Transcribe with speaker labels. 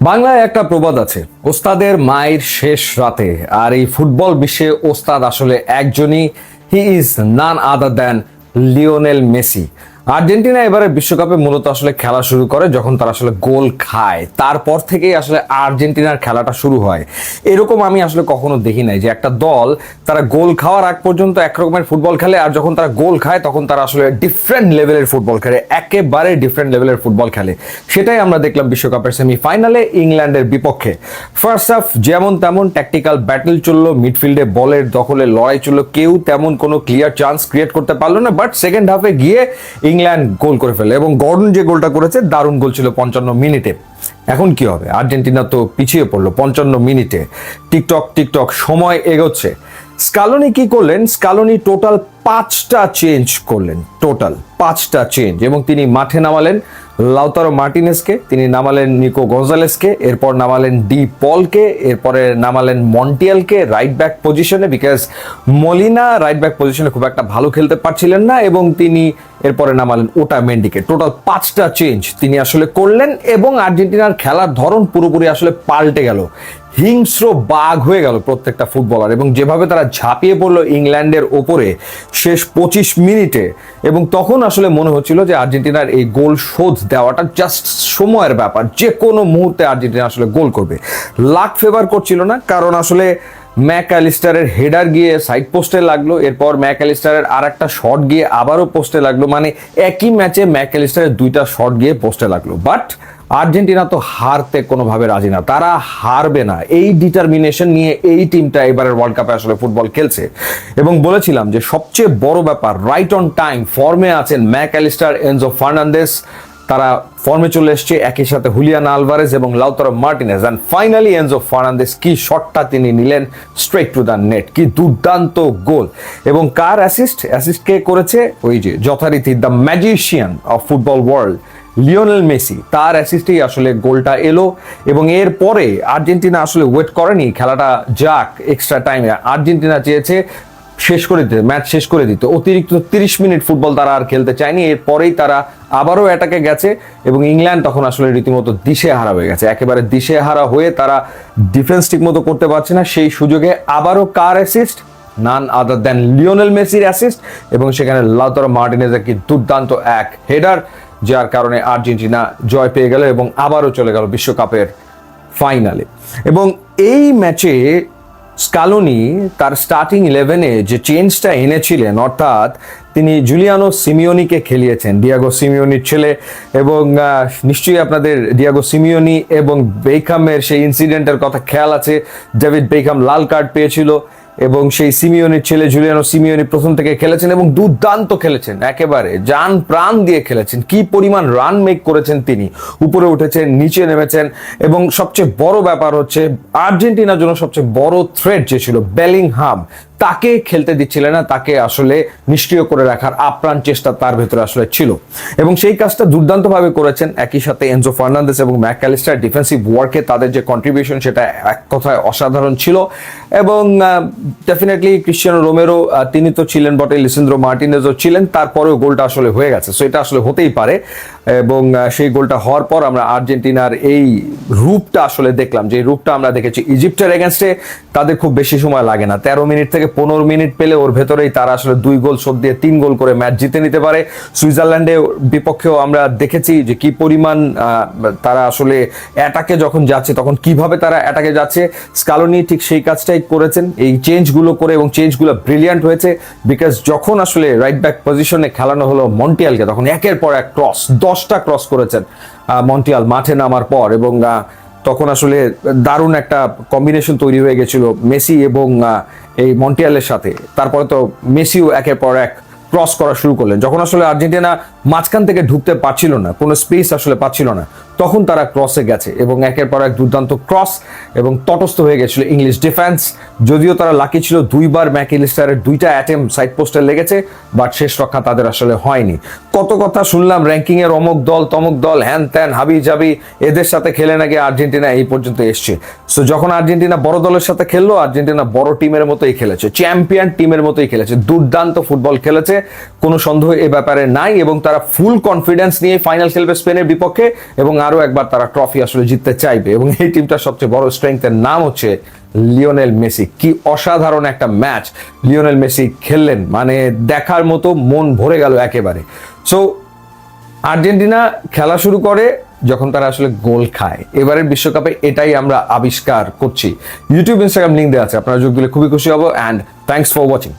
Speaker 1: বাংলায় একটা প্রবাদ আছে, ওস্তাদের মায়ের শেষ রাতে। আর এই ফুটবল বিশ্বে ওস্তাদ আসলে একজনই, he is none other than Lionel Messi. Argentina এবারে বিশ্বকাপে মূলত আসলে খেলা শুরু করে যখন তারা আসলে গোল খায়, তারপর থেকেই আসলে আর্জেন্টিনার খেলাটা শুরু হয়। এরকম আমি আসলে কখনো দেখি নাই যে একটা দল তারা গোল খাওয়ার আগ পর্যন্ত একরকমের ফুটবল খেলে, আর যখন তারা গোল খায় তখন তারা আসলে ডিফারেন্ট লেভেলের ফুটবল খেলে, একেবারে ডিফারেন্ট লেভেলের ফুটবল খেলে। সেটাই আমরা দেখলাম বিশ্বকাপের সেমিফাইনালে ইংল্যান্ডের বিপক্ষে। ফার্স্ট হাফ যেমন তেমন ট্যাকটিক্যাল ব্যাটল চললো, মিডফিল্ডে বলের দখলে লড়াই চললো, কেউ তেমন কোনো ক্লিয়ার চান্স ক্রিয়েট করতে পারলো না। বাট সেকেন্ড হাফে গিয়ে ইংল্যান্ড গোল করে ফেলে, এবং গর্ডন যে গোলটা করেছে দারুণ গোল ছিল 55 মিনিটে। এখন কি হবে? আর্জেন্টিনা তো পিছিয়ে পড়লো 55 মিনিটে। টিকটক সময় এগোচ্ছে। স্কালোনি কি করলেন? স্কালোনি টোটাল 5টা চেঞ্জ করলেন, টোটাল 5টা চেঞ্জ, এবং তিনি মাঠে নামালেন লাউতারো মার্টিনেজকে, তিনি নামালেন নিকো গঞ্জালেসকে, এরপর নামালেন ডি পলকে, এরপরে নামালেন মন্টিয়ালকে রাইট ব্যাক পজিশনে, বিকজ মলিনা রাইট ব্যাক পজিশনে খুব একটা ভালো খেলতে পারছিলেন না, এবং তিনি এরপরে নামালেন ওটামেন্ডিকে। টোটাল 5টা চেঞ্জ তিনি আসলে করলেন, এবং আর্জেন্টিনার খেলার ধরন পুরোপুরি আসলে পাল্টে গেল। হিংস্র বাঘ হয়ে গেল প্রত্যেকটা ফুটবলার, এবং যেভাবে তারা ঝাঁপিয়ে পড়লো ইংল্যান্ডের ওপরে শেষ 25 মিনিটে, এবং তখন আসলে মনে হচ্ছিল যে আর্জেন্টিনার এই গোল শোধ দেওয়াটা জাস্ট সময়ের ব্যাপার, যে কোনো মুহূর্তে আর্জেন্টিনা আসলে গোল করবে। লাক ফেভার করছিল না, কারণ আসলে ম্যাকঅ্যালিস্টারের হেডার গিয়ে সাইড পোস্টে লাগলো, এরপর ম্যাকঅ্যালিস্টারের আর একটা শট গিয়ে আবারও পোস্টে লাগলো, মানে একই ম্যাচে ম্যাকঅ্যালিস্টারের 2টা শট গিয়ে পোস্টে লাগলো। বাট আর্জেন্টিনা তো হারতে কোনোভাবে রাজি না, তারা হারবে না, এই ডিটারমিনেশন নিয়ে এই টিমটা এবারের ওয়ার্ল্ড কাপে আসলে ফুটবল খেলছে। এবং বলেছিলাম যে সবচেয়ে বড় ব্যাপার, রাইট অন টাইম ফর্মে আছেন ম্যাকঅ্যালিস্টার, এনজো ফার্নান্দেস, তারা ফর্মে চলে এসছে, একই সাথে হুলিয়ান আলভারেজ এবং Lautaro Martinez. And finally Enzo Fernandez, কি শটটা তিনি নিলেন স্ট্রেট টু দ্য নেট, কি দুর্দান্ত গোল। এবং কার অ্যাসিস্ট কে করেছে? ওই যে যথারীতি the magician of football world Lionel Messi, তার অ্যাসিস্টেই আসলে গোলটা এলো। এবং এরপরে আর্জেন্টিনা আসলে ওয়েট করেনি খেলাটা যাক এক্সট্রা টাইমে, আর্জেন্টিনা চেয়েছে শেষ করে দিতে, ম্যাচ শেষ করে দিতে। অতিরিক্ত 30 মিনিট ফুটবল তারা আর খেলতে চায়নি, এরপরেই তারা আবারও অ্যাটাকে গেছে, এবং ইংল্যান্ড তখন আসলে রীতিমতো দিশেহারা হয়ে গেছে, একেবারে দিশেহারা হয়ে তারা ডিফেন্স ঠিক মতো করতে পারছে না। সেই সুযোগে আবারও কার অ্যাসিস্ট? নান আদার দ্যান লিওনেল মেসির অ্যাসিস্ট, এবং সেখানে লাউতারো মার্টিনেজের কি দুর্দান্ত এক হেডার, যার কারণে আর্জেন্টিনা জয় পেয়ে গেল এবং আবারও চলে গেল বিশ্বকাপের ফাইনালে। এবং এই ম্যাচে স্কালোনি তার স্টার্টিং 11-এ যে চেঞ্জটা এনেছিলেন, অর্থাৎ তিনি জুলিয়ানো সিমিওনিকে খেলিয়েছেন, ডিয়াগো সিমিওনির ছেলে। এবং নিশ্চয়ই আপনাদের ডিয়াগো সিমিওনি এবং বেকহামের সেই ইনসিডেন্টের কথা খেয়াল আছে, ডেভিড বেকহাম লাল কার্ড পেয়েছিল, এবং সেই সিমিওনির ছেলে জুলিয়ানো সিমিওনি প্রথম থেকে খেলেছেন এবং দুর্দান্ত খেলেছেন, একেবারে জান প্রাণ দিয়ে খেলেছেন। কি পরিমাণ রান মেক করেছেন তিনি, উপরে উঠেছেন, নিচে নেমেছেন। এবং সবচেয়ে বড় ব্যাপার হচ্ছে আর্জেন্টিনার জন্য সবচেয়ে বড় থ্রেট যে ছিল বেলিংহাম, তাকে খেলতে দিচ্ছিলেন না, তাকে আসলে নিষ্ক্রিয় করে রাখার আপ্রাণ চেষ্টা তার ভেতরে আসলে ছিল, এবং সেই কাজটা দুর্দান্তভাবে করেছেন। একই সাথে এনজো ফার্নান্দেস এবং ম্যাকঅ্যালিস্টার ডিফেন্সিভ ওয়ার্কে তাদের যে কন্ট্রিবিউশন, সেটা এক কথায় অসাধারণ ছিল। এবং ডেফিনেটলি ক্রিশ্চিয়ানো রোমেরো, তিনি তো ছিলেন বটে, লিসেন্দ্রো মার্টিনেজও ছিলেন, তারপরেও গোলটা আসলে হয়ে গেছে, সো এটা আসলে হতেই পারে। এবং সেই গোলটা হওয়ার পর আমরা আর্জেন্টিনার এই রূপটা আসলে দেখলাম, যে রূপটা আমরা দেখেছি ইজিপ্টের এগেনস্টে। তাদের খুব বেশি সময় লাগে না, 13 মিনিট থেকে 15 মিনিট পেলে ওর ভেতরেই তারা আসলে 2 গোল শোধ দিয়ে 3 গোল করে ম্যাচ জিতে নিতে পারে। সুইজারল্যান্ডের বিপক্ষেও আমরা দেখেছি যে কি পরিমাণ তারা আসলে অ্যাটাকে যখন যাচ্ছে তখন কিভাবে তারা অ্যাটাকে যাচ্ছে। স্কালোনি ঠিক সেই কাজটাই করেছেন, এই চেঞ্জগুলো করে, এবং চেঞ্জগুলো ব্রিলিয়ান্ট হয়েছে, বিকজ যখন আসলে রাইট ব্যাক পজিশনে খেলানো হলো মন্টিয়ালকে, তখন একের পর এক ক্রস, 10টা ক্রস করেছেন মন্টিয়াল মাঠে নামার পর। এবং তখন আসলে দারুণ একটা কম্বিনেশন তৈরি হয়ে গেছিল মেসি এবং এই মন্টিয়ালের সাথে। তারপরে তো মেসিও একের পর এক ক্রস করা শুরু করলেন। যখন আসলে আর্জেন্টিনা মাঝখান থেকে ঢুকতে পারছিল না, কোনো স্পেস আসলে পাচ্ছিল না, তখন তারা ক্রসে গেছে, এবং একের পর এক দুর্দান্ত ক্রস, এবং তটস্থ হয়ে গেছিল ইংলিশ ডিফেন্স। যদিও তারা লাকি ছিল, 2বার ম্যাকঅ্যালিস্টারের 2টা অ্যাটেম্প সাইড পোস্টে লেগেছে, বাট শেষ রক্ষা তাদের আসলে হয়নি। কত কথা শুনলাম র্যাঙ্কিং এর অমুক দল তমুক দল, হ্যান ত্যান হাবি জাবি, এদের সাথে খেলে নাকি আর্জেন্টিনা এই পর্যন্ত এসছে। সো যখন আর্জেন্টিনা বড় দলের সাথে খেললো, আর্জেন্টিনা বড় টিমের মতোই খেলেছে, চ্যাম্পিয়ন টিমের মতোই খেলেছে, দুর্দান্ত ফুটবল খেলেছে, কোনো সন্দেহ এ ব্যাপারে নাই। এবং তারা তারা ফুল কনফিডেন্স নিয়ে ফাইনাল খেলবে স্পেনের বিপক্ষে এবং আরো একবার তারা ট্রফি আসলে জিততে চাইবে। এবং এই টিমটার সবচেয়ে বড় স্ট্রেংথের নাম হচ্ছে লিওনেল মেসি। কি অসাধারণ একটা ম্যাচ লিওনেল মেসি খেললেন, মানে দেখার মতো, মন ভরে গেল একেবারে। সো আর্জেন্টিনা খেলা শুরু করে যখন তারা আসলে গোল খায়। এবারের বিশ্বকাপে এটাই আমরা আবিষ্কার করছি। ইউটিউব ইনস্টাগ্রাম লিঙ্ক দেওয়া আছে, আপনারা যোগ দিলে খুবই খুশি হব। And thanks for watching.